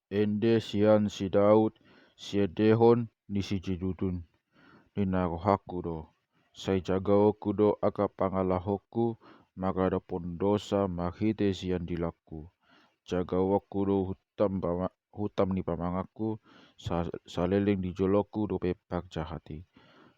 Ende sian si Daud, si dehon ni si jidudun, ni narohaku do. Sai jagaoku do aka pangalahoku, maka do pondosa mahite sian dilaku. Jagawaku do hutam ni pamangaku, saleleng di joloku do pepak jahati.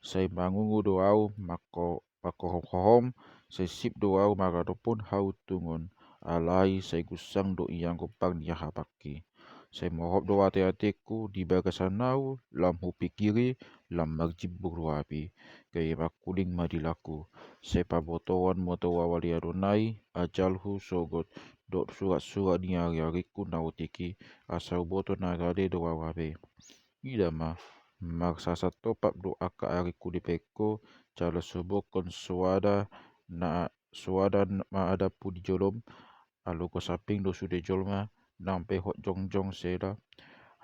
Sai mangungu do au mako hohom, sai sip do au maka do pun hau tungun. Alai sai kusang do iyang kopang ni hapaki. Sai mohop do ate-ateku di bagasanau lam hupi kiri lam magjibur api. Kaya makuling madilaku. Sai pabotoan moto wawali Adonai ajalhu sogot. Dot surat-surat ni hari-hariku nautiki asau boto nagade do wawabe. Ida ma maksasa topap do aka hariku dipeko jala sobokon suada ma ada pudi jolom aluko saping do sude jolma nampe hot jongjong seda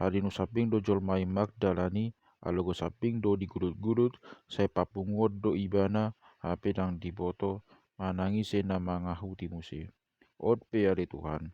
halinu saping do jolma Magdalani aluko saping do digurut-gurut saya papungod do ibana hape dang diboto manangi sena mangahu timuse. Ot pe ali Tuhan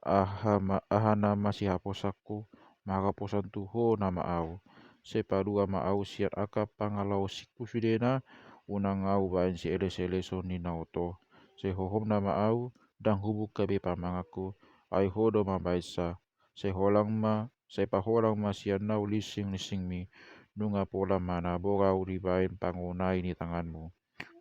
ahana masih haposaku maka posan tuho nama au sepadua ma au siat aka pangalau siku sudena unang au bain si ele so ni nauto sehohom nama au dang hubuk kabe pamangaku ai hodo ma baisa sepaholang ma sianau lising mi nunga pola mana borau ribain pangonai ni tanganmu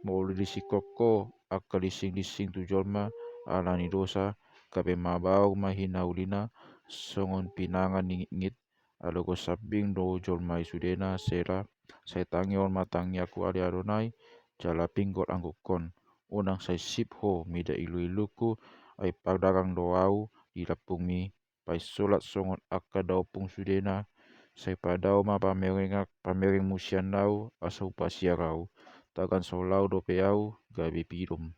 mau lisikoko aka lising tu jolma alani dosa kabe mabau mahina ulina songon pinangan ngit aluko sabing do jolmai sudena sera sai tangi on matangi aku ali Adonai jala pinggot anggukon unang sai sip ho mida ilu-iluku ai padagang do au di lapung mi pai solat songon aka daupung sudena sai padau ma pamering musian nau asau pasiarau tagan solau do pe au gabe pidom.